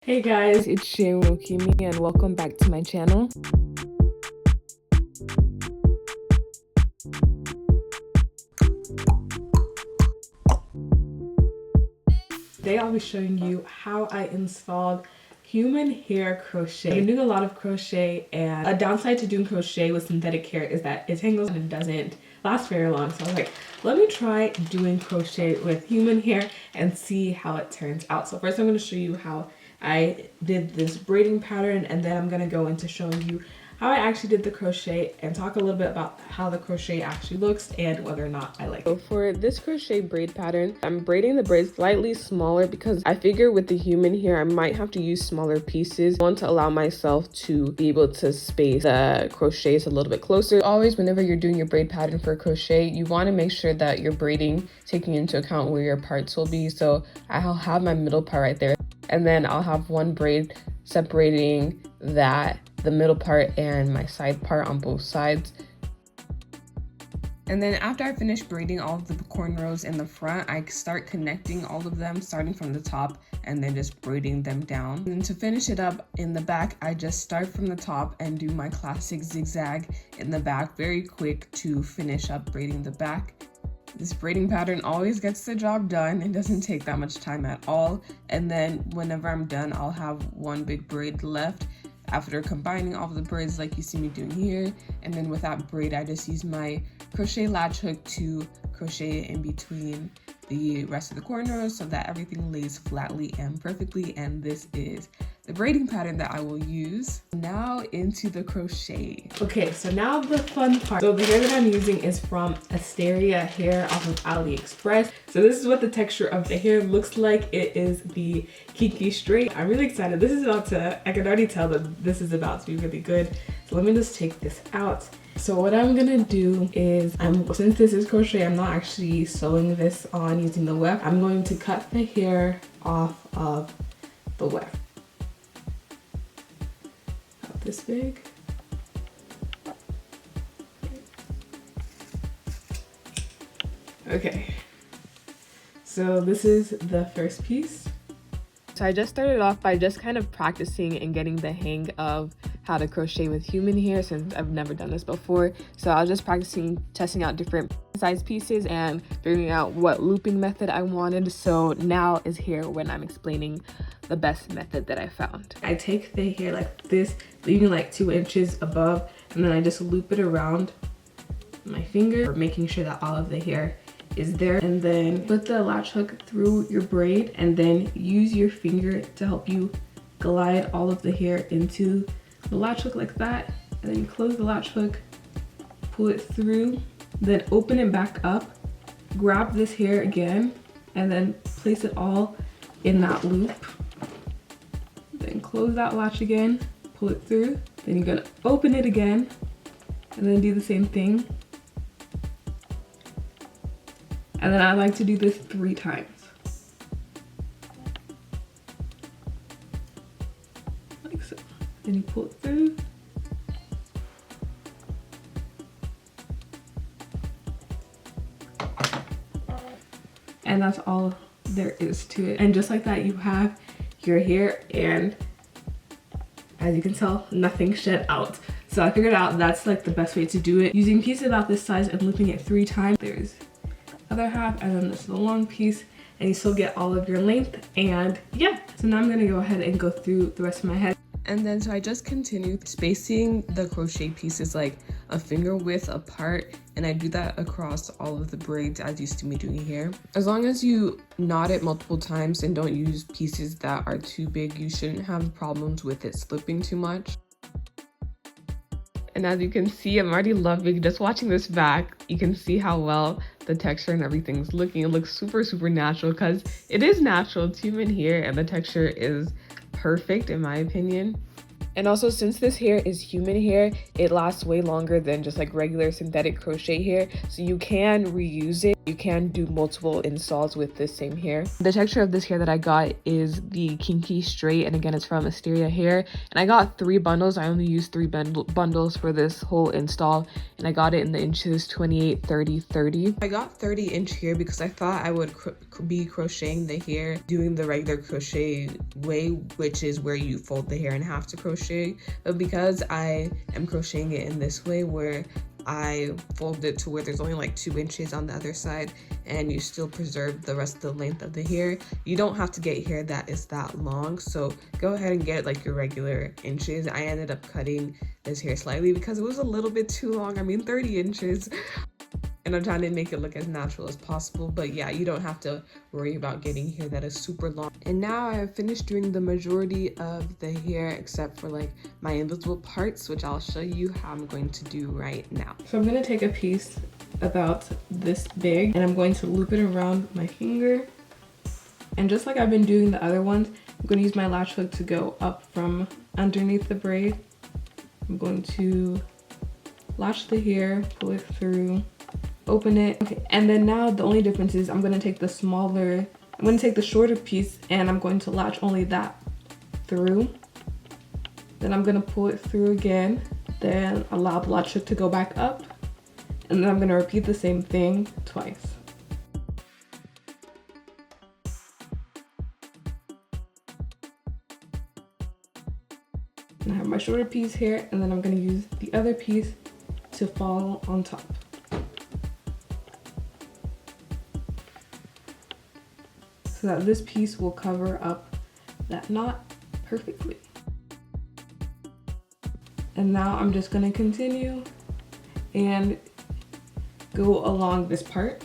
Hey guys, it's Shane Okimi and welcome back to my channel. Today I'll be showing you how I installed human hair crochet. I'm doing a lot of crochet, and a downside to doing crochet with synthetic hair is that it tangles and it doesn't last very long. So I was like, let me try doing crochet with human hair and see how it turns out. So first I'm going to show you how I did this braiding pattern, and then I'm going to go into showing you how I actually did the crochet and talk a little bit about how the crochet actually looks and whether or not I like it. So for this crochet braid pattern, I'm braiding the braids slightly smaller because I figure with the human hair I might have to use smaller pieces. I want to allow myself to be able to space the crochets a little bit closer. Always whenever you're doing your braid pattern for crochet, you want to make sure that you're braiding taking into account where your parts will be. So I'll have my middle part right there, and then I'll have one braid separating the middle part and my side part on both sides. And then after I finish braiding all of the cornrows in the front, I start connecting all of them, starting from the top and then just braiding them down. And to finish it up in the back, I just start from the top and do my classic zigzag in the back, very quick to finish up braiding the back. This braiding pattern always gets the job done. It doesn't take that much time at all. And then whenever I'm done, I'll have one big braid left after combining all of the braids like you see me doing here. And then with that braid, I just use my crochet latch hook to crochet in between the rest of the cornrows so that everything lays flatly and perfectly. And this is the braiding pattern that I will use. Now into the crochet. Okay, so now the fun part. So the hair that I'm using is from Asteria hair off of AliExpress. So this is what the texture of the hair looks like. It is the kinky straight. I'm really excited. This is I can already tell that this is about to be really good. So let me just take this out. So what I'm gonna do is, since this is crochet, I'm not actually sewing this on using the weft. I'm going to cut the hair off of the weft. About this big. Okay, so this is the first piece. So I just started off by just kind of practicing and getting the hang of how to crochet with human hair since I've never done this before. So I was just practicing, testing out different size pieces and figuring out what looping method I wanted. So now is here when I'm explaining the best method that I found. I take the hair like this, leaving like 2 inches above, and then I just loop it around my finger, making sure that all of the hair is there, and then put the latch hook through your braid and then use your finger to help you glide all of the hair into the latch hook like that, and then close the latch hook, pull it through, then open it back up, grab this hair again, and then place it all in that loop. Then close that latch again, pull it through, then you're gonna open it again, and then do the same thing. And then I like to do this 3 times. Like so. Then you pull it through. And that's all there is to it. And just like that, you have your hair, and as you can tell, nothing shed out. So I figured out that's like the best way to do it. Using pieces about this size and looping it 3 times. There's other half, and then this is the long piece, and you still get all of your length. And yeah, so now I'm gonna go ahead and go through the rest of my head. And then so I just continue spacing the crochet pieces like a finger width apart, and I do that across all of the braids as you see me doing here. As long as you knot it multiple times and don't use pieces that are too big, you shouldn't have problems with it slipping too much. And as you can see, I'm already loving just watching this back. You can see how well the texture and everything's looking. It looks super, super natural because it is natural. It's human hair, and the texture is perfect in my opinion. And also, since this hair is human hair, it lasts way longer than just like regular synthetic crochet hair. So you can reuse it. you can do multiple installs with this same hair. The texture of this hair that I got is the Kinky straight, and again, it's from Asteria Hair. And I got 3 bundles. I only used 3 bundles for this whole install, and I got it in the inches 28, 30, 30. I got 30-inch here because I thought I would be crocheting the hair doing the regular crochet way, which is where you fold the hair in half to crochet. But because I am crocheting it in this way where I fold it to where there's only like 2 inches on the other side and you still preserve the rest of the length of the hair, you don't have to get hair that is that long. So go ahead and get like your regular inches. I ended up cutting this hair slightly because it was a little bit too long. I mean, 30 inches. And I'm trying to make it look as natural as possible. But yeah, you don't have to worry about getting hair that is super long. And now I have finished doing the majority of the hair except for like my invisible parts, which I'll show you how I'm going to do right now. So I'm going to take a piece about this big and I'm going to loop it around my finger. And just like I've been doing the other ones, I'm going to use my latch hook to go up from underneath the braid. I'm going to latch the hair, pull it through, open it. Okay, and then now the only difference is I'm going to take the shorter piece and I'm going to latch only that through. Then I'm going to pull it through again, then allow the latch hook to go back up, and then I'm going to repeat the same thing twice. And I have my shorter piece here, and then I'm going to use the other piece to fall on top. So that this piece will cover up that knot perfectly. And now I'm just going to continue and go along this part.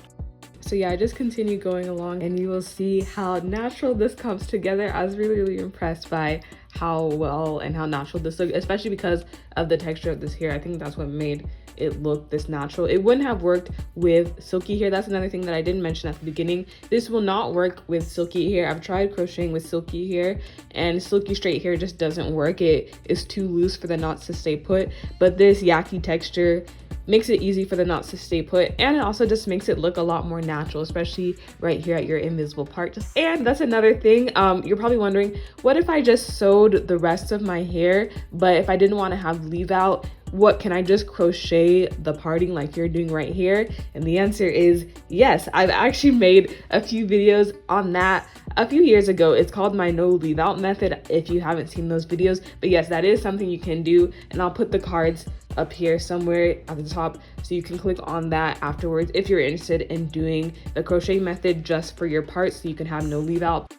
So yeah, I just continue going along and you will see how natural this comes together. I was really impressed by how well and how natural this looks, especially because of the texture of this hair. I think that's what made it look this natural. It wouldn't have worked with silky hair. That's another thing that I didn't mention at the beginning. This will not work with silky hair. I've tried crocheting with silky hair and silky straight hair just doesn't work. It is too loose for the knots to stay put, but this yaki texture makes it easy for the knots to stay put, and it also just makes it look a lot more natural, especially right here at your invisible part. And that's another thing, you're probably wondering, what if I just sewed the rest of my hair, but if I didn't want to have leave out, what can I just crochet the parting like you're doing right here? And the answer is yes. I've actually made a few videos on that a few years ago. It's called my no leave out method if you haven't seen those videos. But yes, that is something you can do, and I'll put the cards up here somewhere at the top so you can click on that afterwards if you're interested in doing the crochet method just for your parts so you can have no leave out.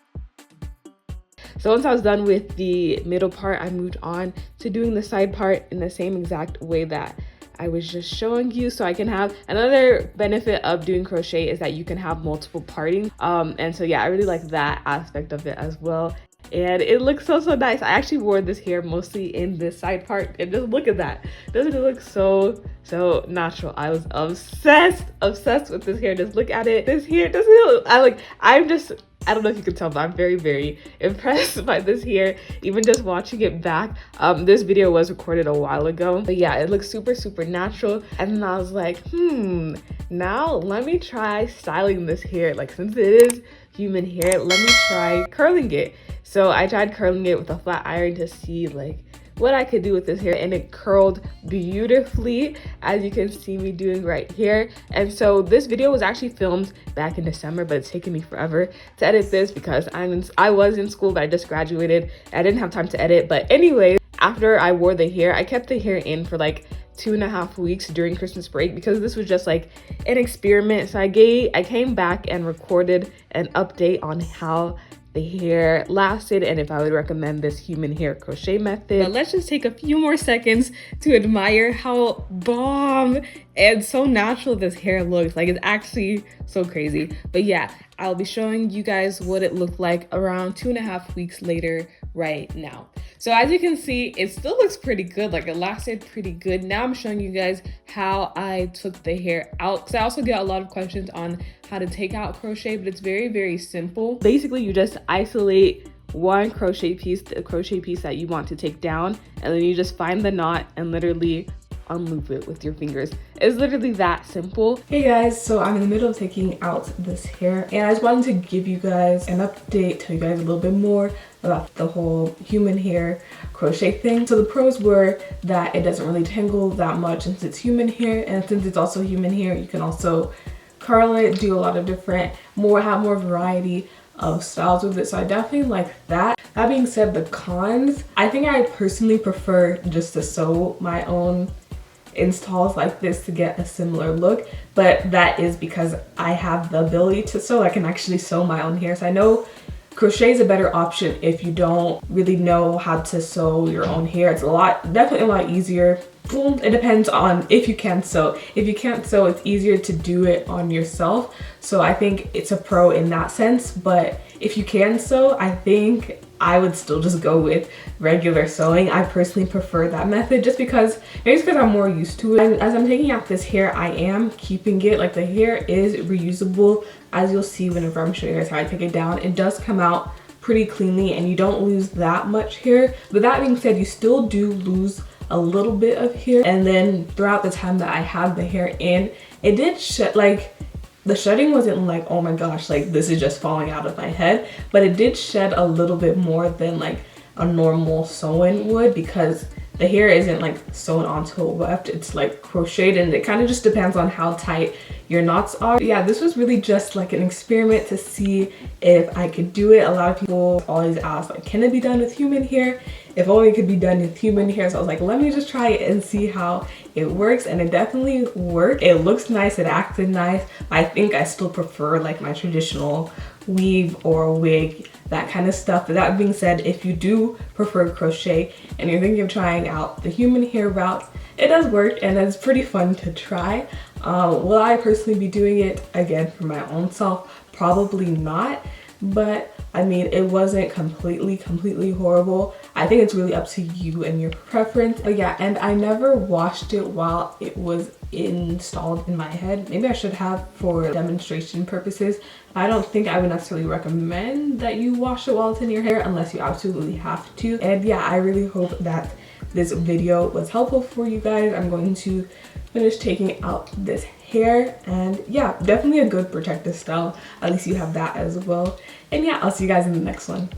So once I was done with the middle part, I moved on to doing the side part in the same exact way that I was just showing you. So I can have another benefit of doing crochet is that you can have multiple parting. And so yeah, I really like that aspect of it as well. And it looks so nice. I actually wore this hair mostly in this side part, and just look at that. Doesn't it look so natural? I was obsessed with this hair. Just look at it. This hair doesn't it, I don't know if you can tell, but I'm very impressed by this hair, even just watching it back. This video was recorded a while ago, but yeah, it looks super natural. And then I was like, now let me try styling this hair. Like, since it is human hair, let me try curling it. So I tried curling it with a flat iron to see like what I could do with this hair, and it curled beautifully, as you can see me doing right here. And so this video was actually filmed back in December, but it's taken me forever to edit this because I was in school, but I just graduated. I didn't have time to edit. But anyway, after I wore the hair, I kept the hair in for like 2.5 weeks during Christmas break because this was just like an experiment. So I came back and recorded an update on how the hair lasted and if I would recommend this human hair crochet method. But let's just take a few more seconds to admire how bomb and so natural this hair looks. Like, it's actually so crazy. But yeah, I'll be showing you guys what it looked like around 2.5 weeks later right now. So as you can see, it still looks pretty good. Like, it lasted pretty good. Now I'm showing you guys how I took the hair out, because I also get a lot of questions on how to take out crochet, but it's very simple. Basically, you just isolate one crochet piece, the crochet piece that you want to take down, and then you just find the knot and literally unloop it with your fingers. It's literally that simple. Hey guys, so I'm in the middle of taking out this hair, and I just wanted to give you guys an update, tell you guys a little bit more about the whole human hair crochet thing. So the pros were that it doesn't really tangle that much since it's human hair, and since it's also human hair, you can also curl it, do a lot of different, have more variety of styles with it. So I definitely like that. That being said, the cons, I think I personally prefer just to sew my own installs like this to get a similar look, but that is because I have the ability to sew. I can actually sew my own hair. So I know crochet is a better option if you don't really know how to sew your own hair. It's definitely a lot easier. It depends on if you can sew. If you can't sew, it's easier to do it on yourself. So I think it's a pro in that sense. But if you can sew, I think I would still just go with regular sewing. I personally prefer that method just because, maybe it's because I'm more used to it. And as I'm taking out this hair, I am keeping it, like the hair is reusable. As you'll see whenever I'm showing you guys how I take it down, it does come out pretty cleanly and you don't lose that much hair. But that being said, you still do lose a little bit of hair. And then throughout the time that I had the hair in, it did shed, like the shedding wasn't like, oh my gosh, like this is just falling out of my head, but it did shed a little bit more than like a normal sew-in would, because the hair isn't like sewn onto a weft, it's like crocheted, and it kind of just depends on how tight your knots are. Yeah, this was really just like an experiment to see if I could do it. A lot of people always ask, like, can it be done with human hair? If only it could be done with human hair. So I was like, let me just try it and see how it works. And it definitely worked. It looks nice, it acted nice. I think I still prefer like my traditional weave or wig, that kind of stuff. But that being said, if you do prefer crochet and you're thinking of trying out the human hair route, it does work and it's pretty fun to try. Will I personally be doing it again for my own self? Probably not, but I mean, it wasn't completely horrible. I think it's really up to you and your preference. But yeah, and I never washed it while it was installed in my head. Maybe I should have for demonstration purposes. I don't think I would necessarily recommend that you wash it while it's in your hair unless you absolutely have to. And yeah, I really hope that this video was helpful for you guys. I'm going to finish taking out this hair, and yeah, definitely a good protective style. At least you have that as well. And yeah, I'll see you guys in the next one.